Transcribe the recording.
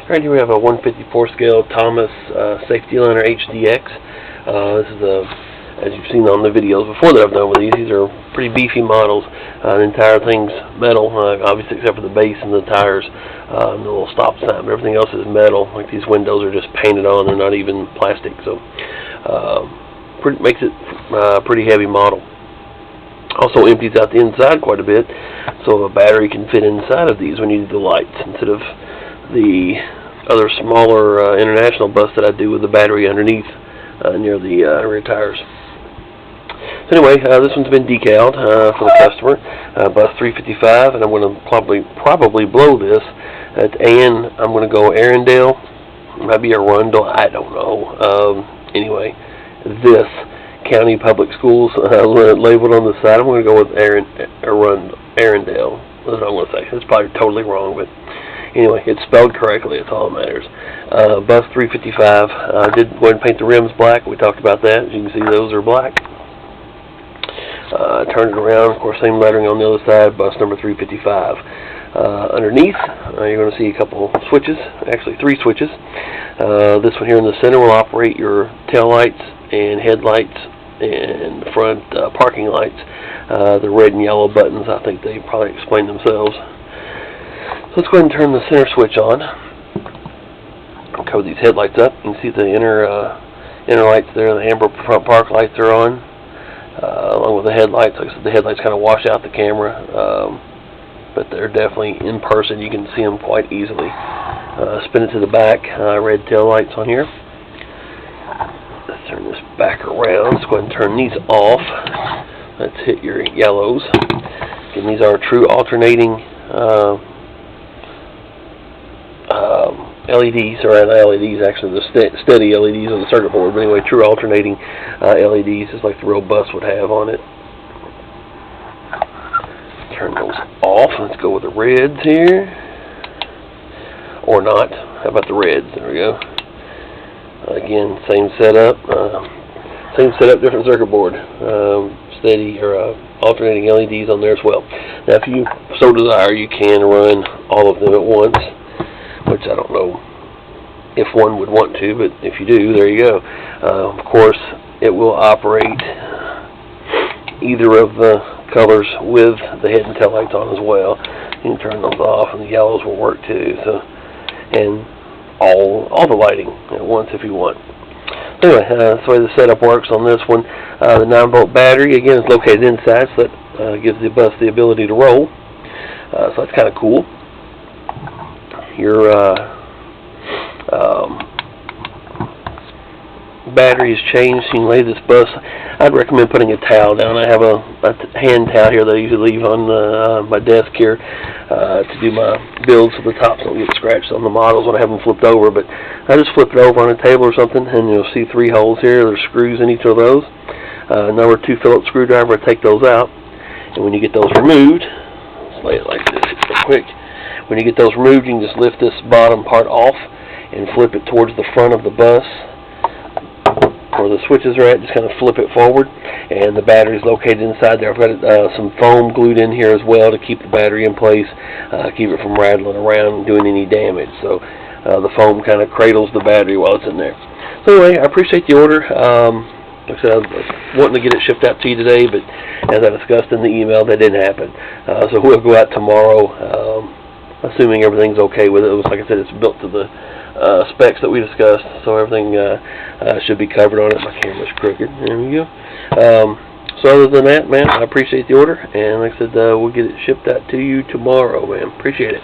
Right here we have a 154 scale Thomas safety Liner HDX. This is as you've seen on the videos before that I've done with these. These are pretty beefy models. The entire thing's metal, obviously except for the base and the tires, and the little stop sign. But everything else is metal. Like these windows are just painted on; they're not even plastic. So makes it a pretty heavy model. Also empties out the inside quite a bit, so a battery can fit inside of these when you do the lights instead of the other smaller international bus that I do with the battery underneath near the rear tires. So anyway, this one's been decaled for the customer, bus 355, and I'm going to probably blow this at AN. I'm going to go Arundel, maybe Arundel, I don't know. Anyway, this county public schools labeled on the side. I'm going to go with Arundel. That's what I'm going to say. It's probably totally wrong, but anyway, it's spelled correctly. That's all that matters. Bus 355. I did go ahead and paint the rims black. We talked about that. As you can see, those are black. Turned it around. Of course, same lettering on the other side. Bus number 355. Underneath, you're going to see a couple switches. Actually, 3 switches. This one here in the center will operate your tail lights and headlights and front parking lights. The red and yellow buttons, I think they probably explain themselves. So let's go ahead and turn the center switch on. I'll cover these headlights up. You can see the inner lights there. The amber front park lights are on, along with the headlights. Like I said, the headlights kind of wash out the camera, but they're definitely in person. You can see them quite easily. Spin it to the back. Red tail lights on here. Let's turn this back around. Let's go ahead and turn these off. Let's hit your yellows. Again, these are true alternating LEDs, or not LEDs, actually the steady LEDs on the circuit board, but anyway, true alternating LEDs, just like the real bus would have on it. Turn those off. Let's go with the reds here. Or not. How about the reds? There we go. Again, same setup. Different circuit board. Steady or alternating LEDs on there as well. Now, if you so desire, you can run all of them at once, which I don't know if one would want to, but if you do, there you go. Of course, it will operate either of the colors with the head and tail lights on as well. You can turn those off, and the yellows will work too. So, and all the lighting at once if you want. Anyway, that's the way the setup works on this one. The 9-volt battery, again, is located inside, so that gives the bus the ability to roll. So that's kind of cool. Your battery is changed. You can lay this bus. I'd recommend putting a towel down. I have a hand towel here that I usually leave on my desk here to do my builds so the tops don't get scratched on the models when I have them flipped over. But I just flip it over on a table or something, and you'll see 3 holes here. There's screws in each of those. Number 2 Phillips screwdriver. I take those out, and when you get those removed, let's lay it like this real quick. When you get those removed, you can just lift this bottom part off and flip it towards the front of the bus where the switches are at. Just kind of flip it forward, and the battery is located inside there. I've got some foam glued in here as well to keep the battery in place, keep it from rattling around and doing any damage. So the foam kind of cradles the battery while it's in there. So anyway, I appreciate the order. Like I said, I was wanting to get it shipped out to you today, but as I discussed in the email, that didn't happen. So we'll go out tomorrow, assuming everything's okay with it. Like I said, it's built to the specs that we discussed, so everything should be covered on it. My camera's crooked. There we go. So other than that, man, I appreciate the order, and like I said, we'll get it shipped out to you tomorrow, man. Appreciate it.